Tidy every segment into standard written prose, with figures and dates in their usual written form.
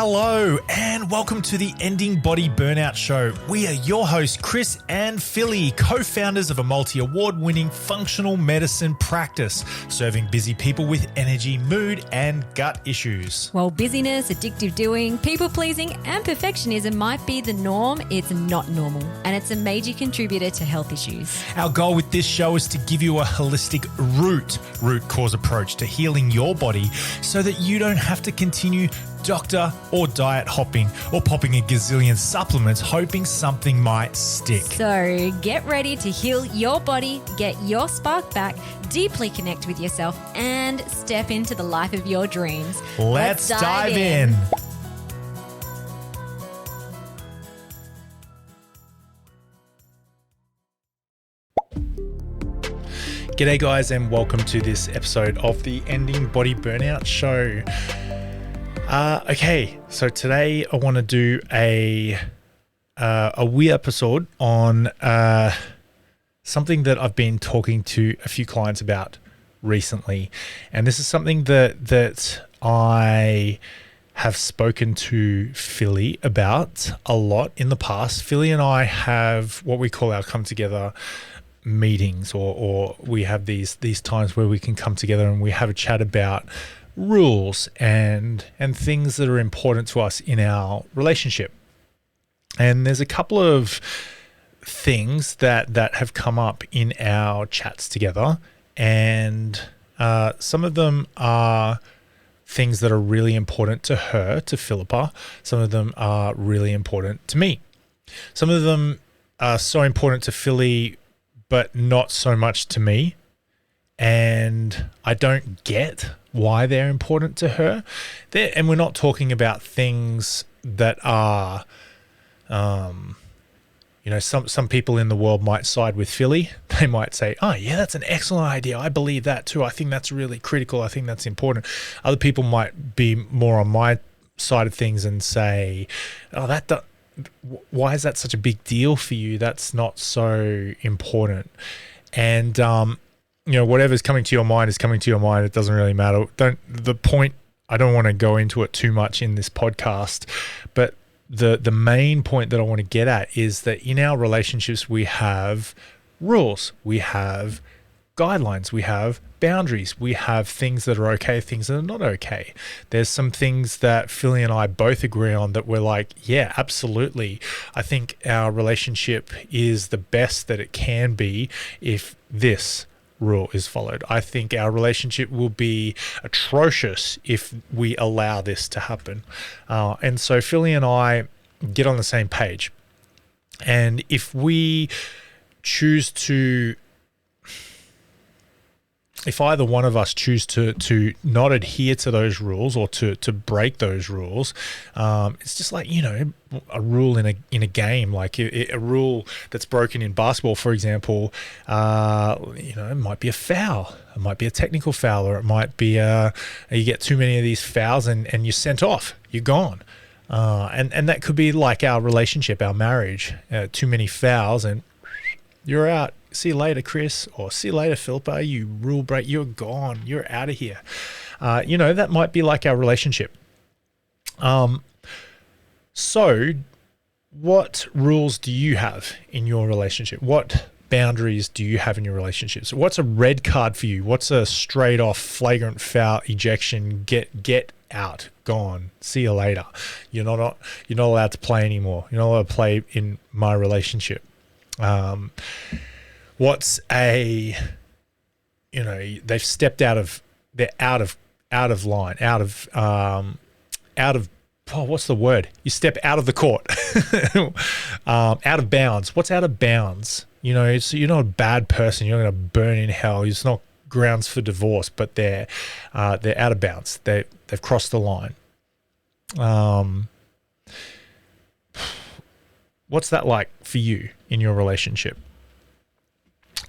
Hello and welcome to the Ending Body Burnout Show. We are your hosts, Chris and Philly, co-founders of a multi-award-winning functional medicine practice, serving busy people with energy, mood, and gut issues. While busyness, addictive doing, people-pleasing, and perfectionism might be the norm, it's not normal, and it's a major contributor to health issues. Our goal with this show is to give you a holistic root cause approach to healing your body so that you don't have to continue doctor or diet hopping or popping a gazillion supplements hoping something might stick. So get ready to heal your body, get your spark back, deeply connect with yourself, and step into the life of your dreams. Let's dive in. G'day guys and welcome to this episode of the Ending Body Burnout Show. Okay, so today I want to do a wee episode on something that I've been talking to a few clients about recently, and this is something that I have spoken to Philly about a lot in the past. Philly and I have what we call our come together meetings, or we have these times where we can come together and we have a chat about rules and things that are important to us in our relationship. And there's a couple of things that have come up in our chats together, and some of them are things that are really important to her, to Philippa. Some of them are really important to me. Some of them are so important to Philly but not so much to me, and I don't get why they're important to her. And we're not talking about things that are, some people in the world might side with Philly. They might say, oh yeah, that's an excellent idea. I believe that too. I think that's really critical. I think that's important. Other people might be more on my side of things and say, oh, why is that such a big deal for you? That's not so important. And, whatever's coming to your mind is coming to your mind. It doesn't really matter. I don't want to go into it too much in this podcast, but the main point that I want to get at is that in our relationships, we have rules, we have guidelines, we have boundaries, we have things that are okay, things that are not okay. There's some things that Philly and I both agree on that we're like, yeah, absolutely. I think our relationship is the best that it can be if this rule is followed. I think our relationship will be atrocious if we allow this to happen. And so Philly and I get on the same page. And if we choose to, if either one of us choose to not adhere to those rules or to break those rules, it's just like, a rule in a game, like a rule that's broken in basketball, for example, it might be a foul, it might be a technical foul, or it might be you get too many of these fouls and you're sent off, you're gone. And that could be like our relationship, our marriage, too many fouls and you're out. See you later, Chris, or see you later, Philippa. You rule break, you're gone. You're out of here. That might be like our relationship. So what rules do you have in your relationship? What boundaries do you have in your relationships? What's a red card for you? What's a straight off flagrant foul, ejection, get out, gone, see you later. You're not allowed to play anymore. You're not allowed to play in my relationship. What's they've stepped they're out of line, what's the word? You step out of the court, out of bounds. What's out of bounds? So you're not a bad person. You're not going to burn in hell. It's not grounds for divorce, but they're out of bounds. They've crossed the line. What's that like for you in your relationship?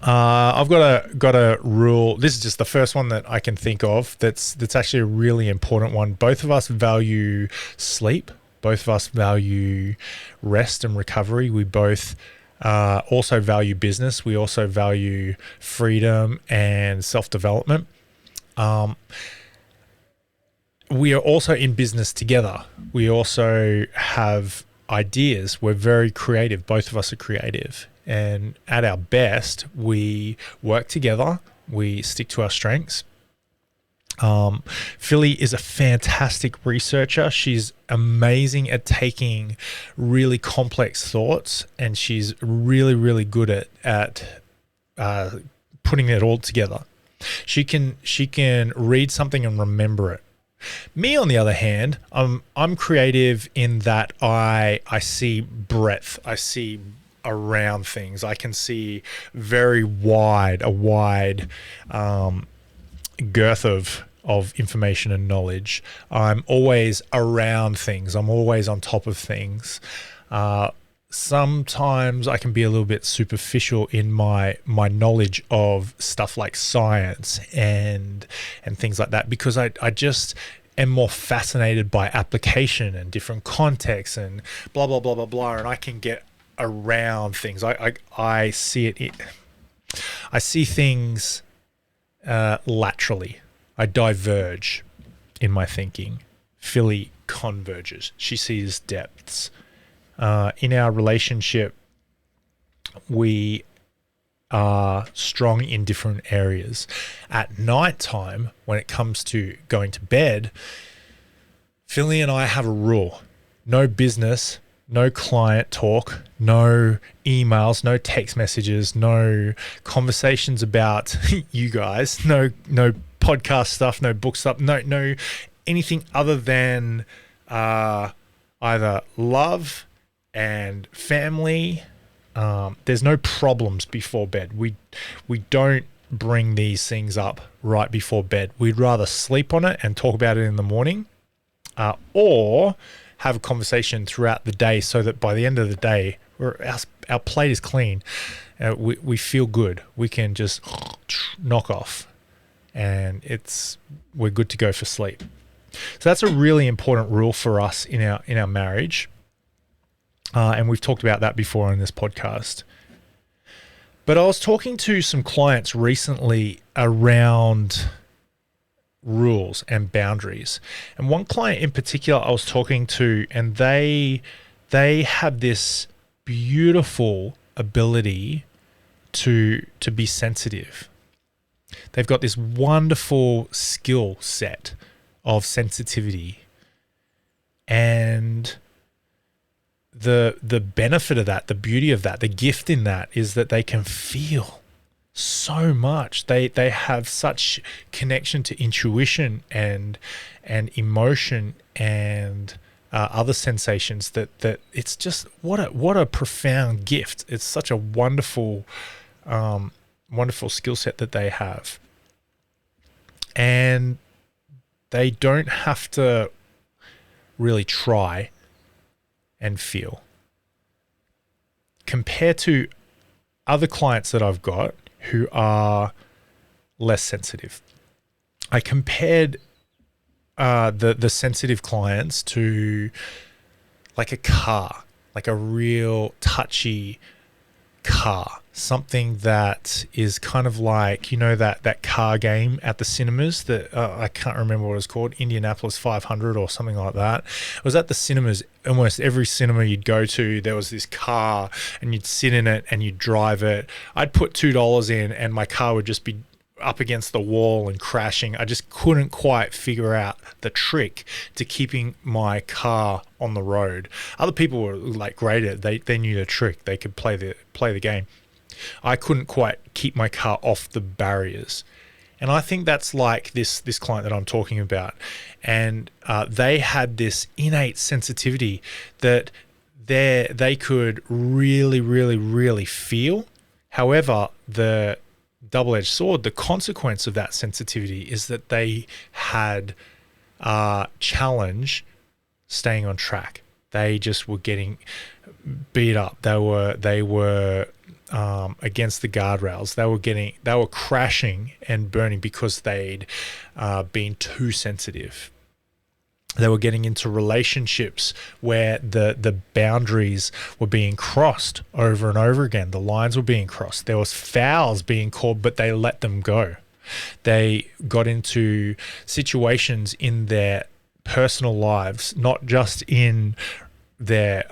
I've got a rule. This is just the first one that I can think of. That's actually a really important one. Both of us value sleep. Both of us value rest and recovery. We both also value business. We also value freedom and self-development. we are also in business together. We also have ideas. We're very creative. Both of us are creative. And at our best, we work together. We stick to our strengths. Philly is a fantastic researcher. She's amazing at taking really complex thoughts, and she's really, really good at putting it all together. She can read something and remember it. Me, on the other hand, I'm creative in that I see breadth. I see around things. I can see a wide girth of information and knowledge. I'm always around things. I'm always on top of things. Sometimes I can be a little bit superficial in my knowledge of stuff like science and things like that, because I just am more fascinated by application and different contexts and blah, blah, blah, blah, blah. And I can get around things. I see it. I see things laterally. I diverge in my thinking. Philly converges. She sees depths. In our relationship, we are strong in different areas. At night time, when it comes to going to bed, Philly and I have a rule. No business, no client talk, no emails, no text messages, no conversations about you guys, no podcast stuff, no book stuff, no anything other than either love and family. There's no problems before bed. We don't bring these things up right before bed. We'd rather sleep on it and talk about it in the morning, or have a conversation throughout the day, so that by the end of the day, our plate is clean. We feel good. We can just knock off, and we're good to go for sleep. So that's a really important rule for us in our marriage. And we've talked about that before on this podcast. But I was talking to some clients recently around rules and boundaries. And one client in particular I was talking to, and they have this beautiful ability to be sensitive. They've got this wonderful skill set of sensitivity. And the benefit of that, the beauty of that, the gift in that is that they can feel so much. They have such connection to intuition and emotion and other sensations that it's just what a profound gift. It's such a wonderful skill set that they have, and they don't have to really try and feel, compared to other clients that I've got who are less sensitive. I compared the sensitive clients to like a car, like a real touchy car, something that is kind of like, that car game at the cinemas that I can't remember what it was called, Indianapolis 500 or something like that. It was at the cinemas. Almost every cinema you'd go to, there was this car, and you'd sit in it and you'd drive it. I'd put $2 in and my car would just be up against the wall and crashing. I just couldn't quite figure out the trick to keeping my car on the road. Other people were like great at it. They knew the trick. They could play the game. I couldn't quite keep my car off the barriers. And I think that's like this client that I'm talking about. And they had this innate sensitivity that they could really, really, really feel. However, the double-edged sword, the consequence of that sensitivity is that they had challenge staying on track. They just were getting beat up. They were against the guardrails. They were crashing and burning because they'd been too sensitive. They were getting into relationships where the boundaries were being crossed over and over again. The lines were being crossed. There was fouls being called, but they let them go. They got into situations in their personal lives, not just in their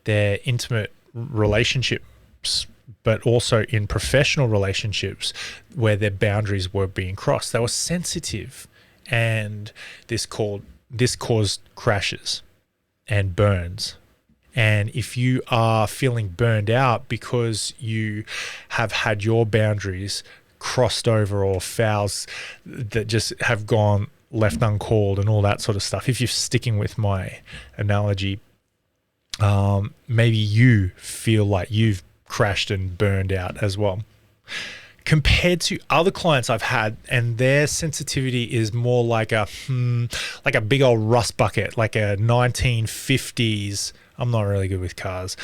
intimate relationships, but also in professional relationships where their boundaries were being crossed. They were sensitive, and this caused crashes and burns. And if you are feeling burned out because you have had your boundaries crossed over, or fouls that just have gone left uncalled and all that sort of stuff, if you're sticking with my analogy, maybe you feel like you've crashed and burned out as well. Compared to other clients I've had, and their sensitivity is more like a big old rust bucket, like a 1950s. I'm not really good with cars.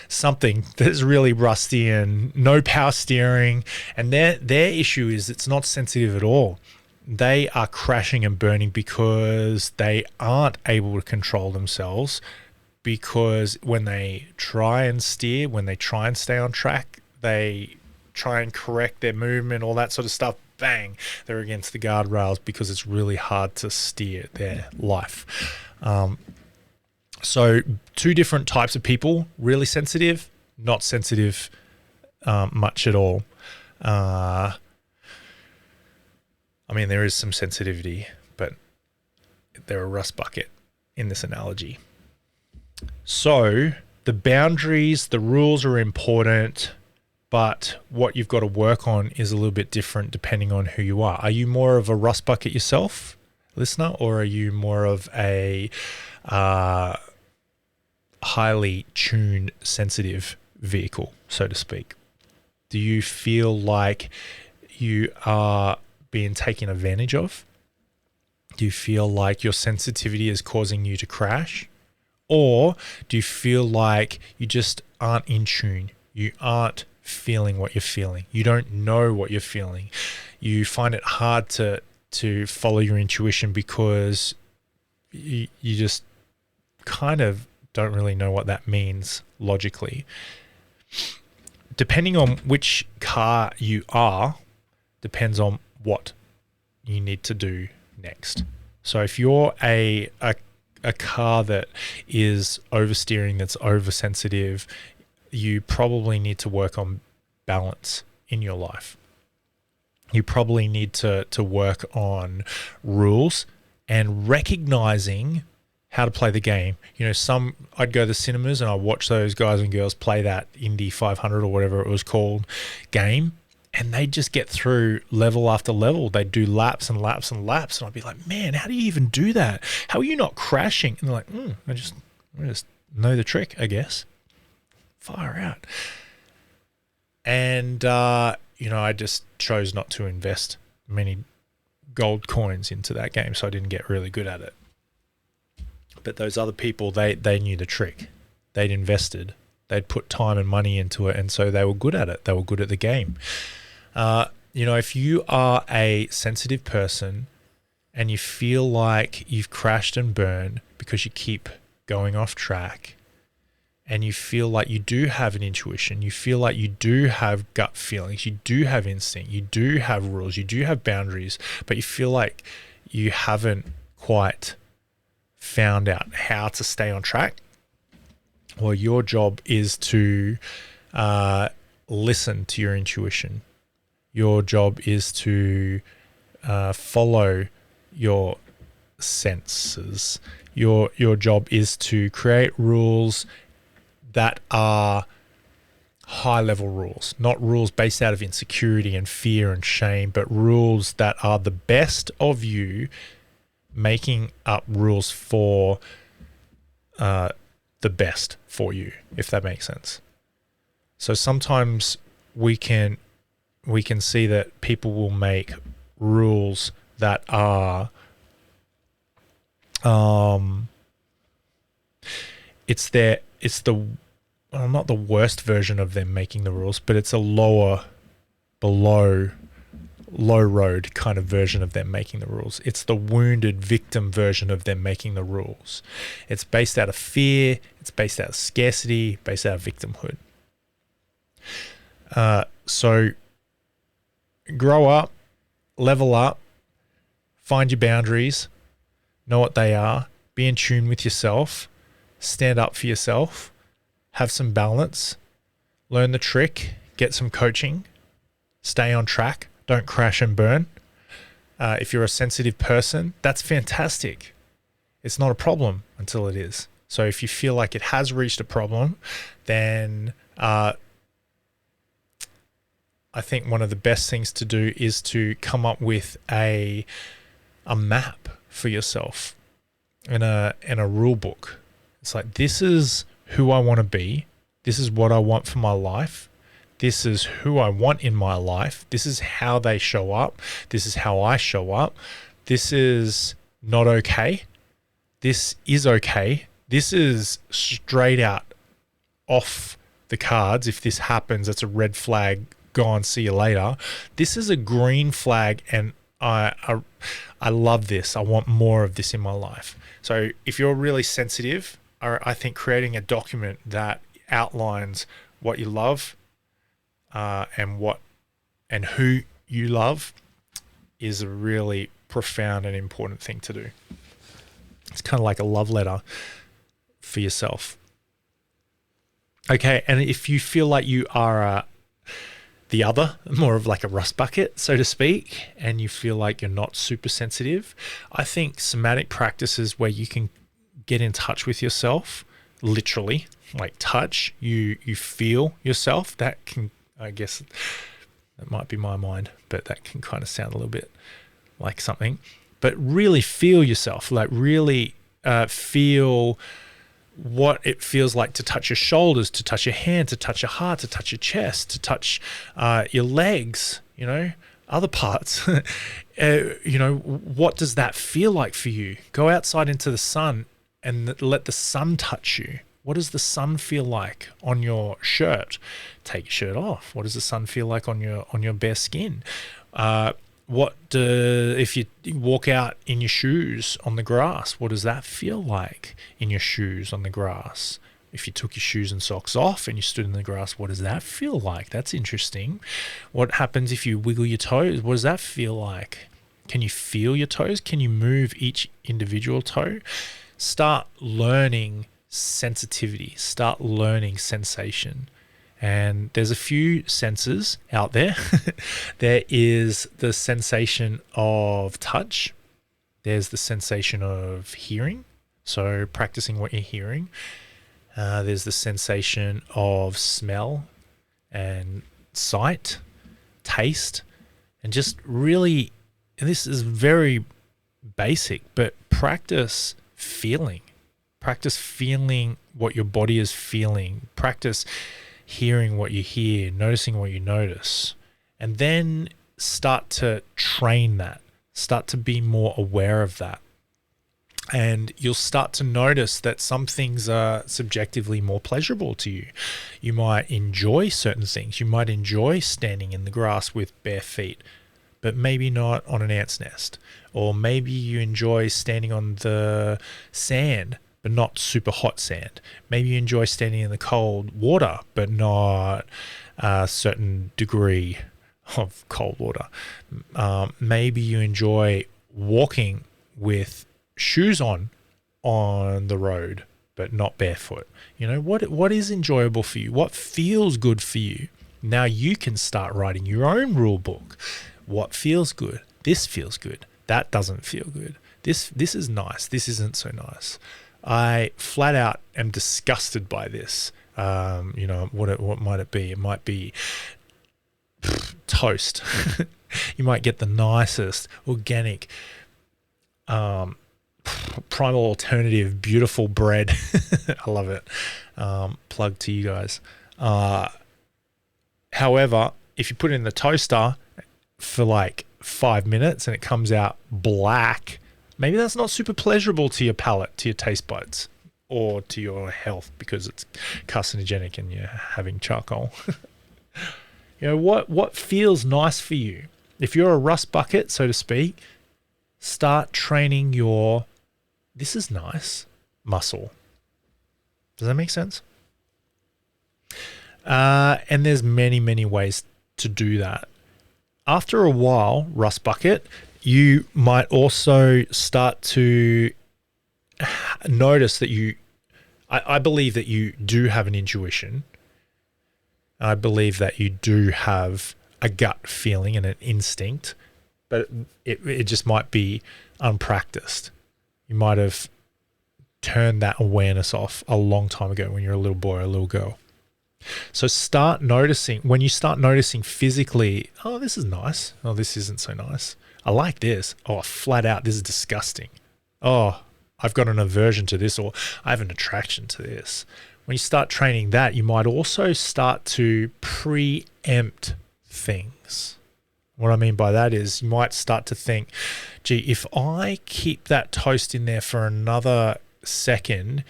Something that's really rusty and no power steering, and their issue is it's not sensitive at all. They are crashing and burning because they aren't able to control themselves, because when they try and steer, when they try and stay on track, they try and correct their movement, all that sort of stuff, bang, they're against the guardrails because it's really hard to steer their life. So two different types of people: really sensitive, not sensitive much at all. I mean, there is some sensitivity, but they're a rust bucket in this analogy. So the boundaries, the rules are important, but what you've got to work on is a little bit different depending on who you are. Are you more of a rust bucket yourself, listener, or are you more of a highly tuned, sensitive vehicle, so to speak? Do you feel like you are being taken advantage of? Do you feel like your sensitivity is causing you to crash? Or do you feel like you just aren't in tune? You aren't feeling what you're feeling. You don't know what you're feeling. You find it hard to follow your intuition because you just kind of don't really know what that means logically. Depending on which car you are, depends on what you need to do next. So if you're a car that is oversteering, that's oversensitive, you probably need to work on balance in your life. You probably need to work on rules and recognizing how to play the game. You know, I'd go to the cinemas and I'd watch those guys and girls play that Indy 500 or whatever it was called game, and they just get through level after level. They do laps and laps and laps, and I'd be like, man, how do you even do that? How are you not crashing? And they're like, I just know the trick, I guess. Far out. And I just chose not to invest many gold coins into that game, so I didn't get really good at it. But those other people, they knew the trick. They'd invested. They'd put time and money into it, and so they were good at it. They were good at the game. If you are a sensitive person and you feel like you've crashed and burned because you keep going off track, and you feel like you do have an intuition, you feel like you do have gut feelings, you do have instinct, you do have rules, you do have boundaries, but you feel like you haven't quite found out how to stay on track, well, your job is to listen to your intuition. Your job is to follow your senses. Your job is to create rules that are high-level rules, not rules based out of insecurity and fear and shame, but rules that are the best of you, making up rules for the best for you, if that makes sense. So sometimes we can see that people will make rules that are not the worst version of them making the rules, but it's a low road kind of version of them making the rules. It's the wounded victim version of them making the rules. It's based out of fear. It's based out of scarcity, based out of victimhood. So grow up, level up, find your boundaries, know what they are, be in tune with yourself, stand up for yourself, have some balance, learn the trick, get some coaching, stay on track, don't crash and burn. If you're a sensitive person, that's fantastic. It's not a problem until it is. So if you feel like it has reached a problem, then I think one of the best things to do is to come up with a map for yourself and a rule book. It's like, this is who I want to be. This is what I want for my life. This is who I want in my life. This is how they show up. This is how I show up. This is not okay. This is okay. This is straight out off the cards. If this happens, it's a red flag. Go on, see you later. This is a green flag, and I love this. I want more of this in my life. So if you're really sensitive, I think creating a document that outlines what you love and who you love is a really profound and important thing to do. It's kind of like a love letter for yourself. Okay, and if you feel like you are the other, more of like a rust bucket, so to speak, and you feel like you're not super sensitive, I think somatic practices where you can get in touch with yourself, literally, like touch, you feel yourself, that can, I guess, that might be my mind, but that can kind of sound a little bit like something, but really feel yourself, like really feel what it feels like to touch your shoulders, to touch your hand, to touch your heart, to touch your chest, to touch your legs, other parts. What does that feel like for you? Go outside into the sun and let the sun touch you. What does the sun feel like on your shirt? Take your shirt off. What does the sun feel like on your bare skin? If you walk out in your shoes on the grass, what does that feel like in your shoes on the grass? If you took your shoes and socks off and you stood in the grass, what does that feel like? That's interesting. What happens if you wiggle your toes? What does that feel like? Can you feel your toes? Can you move each individual toe? Start learning sensitivity. Start learning sensation. And there's a few senses out there. There is the sensation of touch. There's the sensation of hearing. So practicing what you're hearing. There's the sensation of smell and sight, taste, and just really, and this is very basic, but practice feeling. Practice feeling what your body is feeling. Practice hearing what you hear, noticing what you notice, and then start to train that, start to be more aware of that. And you'll start to notice that some things are subjectively more pleasurable to you. You might enjoy certain things. You might enjoy standing in the grass with bare feet, but maybe not on an ant's nest. Or maybe you enjoy standing on the sand, but not super hot sand. Maybe you enjoy standing in the cold water, but not a certain degree of cold water. Maybe you enjoy walking with shoes on the road, but not barefoot. What is enjoyable for you? What feels good for you? Now you can start writing your own rule book. What feels good? This feels good. That doesn't feel good. This is nice. This isn't so nice. I flat out am disgusted by this. What might it be? It might be toast. You might get the nicest organic, primal alternative, beautiful bread. I love it. Plug to you guys. However, if you put it in the toaster for like 5 minutes and it comes out black, maybe that's not super pleasurable to your palate, to your taste buds, or to your health because it's carcinogenic and you're having charcoal. What feels nice for you? If you're a rust bucket, so to speak, start training your "this is nice" muscle. Does that make sense? And there's many, many ways to do that. After a while, rust bucket, you might also start to notice that I believe that you do have an intuition. I believe that you do have a gut feeling and an instinct, but it just might be unpracticed. You might have turned that awareness off a long time ago when you're a little boy or a little girl. So start noticing, when you start noticing physically, oh, this is nice. Oh, this isn't so nice. I like this. Oh, flat out, this is disgusting. Oh, I've got an aversion to this, or I have an attraction to this. When you start training that, you might also start to preempt things. What I mean by that is you might start to think, gee, if I keep that toast in there for another second,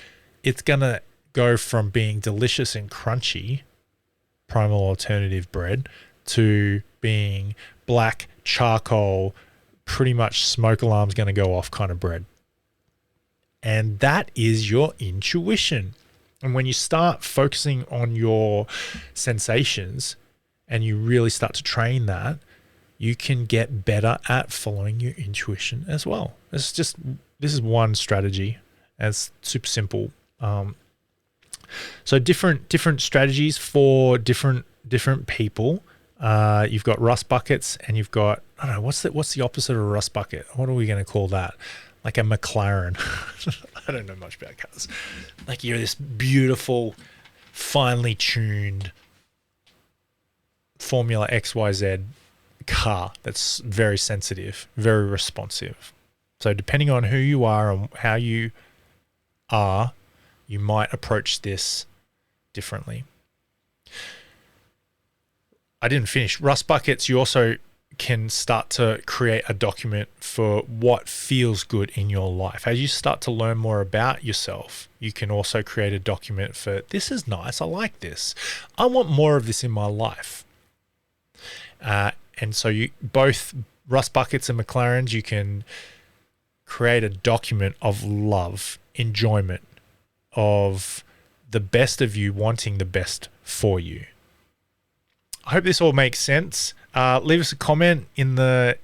it's going to go from being delicious and crunchy, primal alternative bread, to being black charcoal, pretty much smoke alarm's going to go off kind of bread. And that is your intuition. And when you start focusing on your sensations and you really start to train that, you can get better at following your intuition as well. This is one strategy, and it's super simple. So different strategies for different people. You've got rust buckets, and you've got, I don't know, what's the opposite of a rust bucket? What are we going to call that? Like a Mclaren. I don't know much about cars. Like you're this beautiful, finely tuned Formula XYZ car that's very sensitive, very responsive. So depending on who you are and how you are, you might approach this differently. I didn't finish. Rust buckets, you also can start to create a document for what feels good in your life. As you start to learn more about yourself, you can also create a document for, this is nice, I like this. I want more of this in my life. And so you both rust buckets and Mclarens, you can create a document of love, enjoyment, of the best of you wanting the best for you. I hope this all makes sense. Leave us a comment in the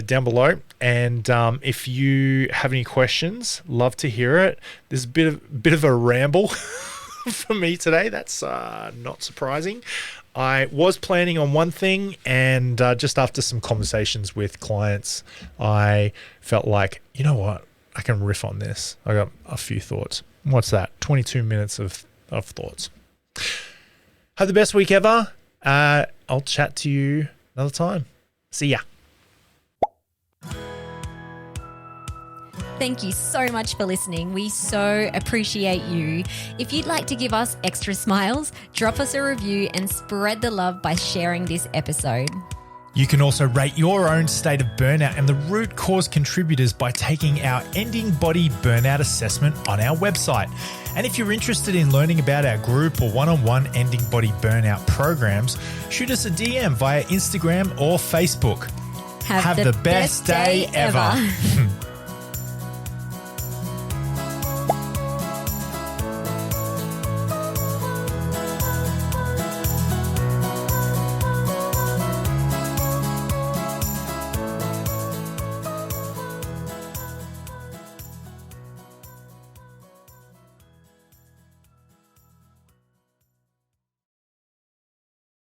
down below, and if you have any questions, love to hear it. There's a bit of a ramble for me today. That's not surprising. I was planning on one thing, and just after some conversations with clients, I felt like, you know what, I can riff on this. I got a few thoughts. What's that? 22 minutes of thoughts. Have the best week ever. I'll chat to you another time. See ya. Thank you so much for listening. We so appreciate you. If you'd like to give us extra smiles, drop us a review and spread the love by sharing this episode. You can also rate your own state of burnout and the root cause contributors by taking our Ending Body Burnout Assessment on our website. And if you're interested in learning about our group or one-on-one Ending Body Burnout programs, shoot us a DM via Instagram or Facebook. Have the best day ever.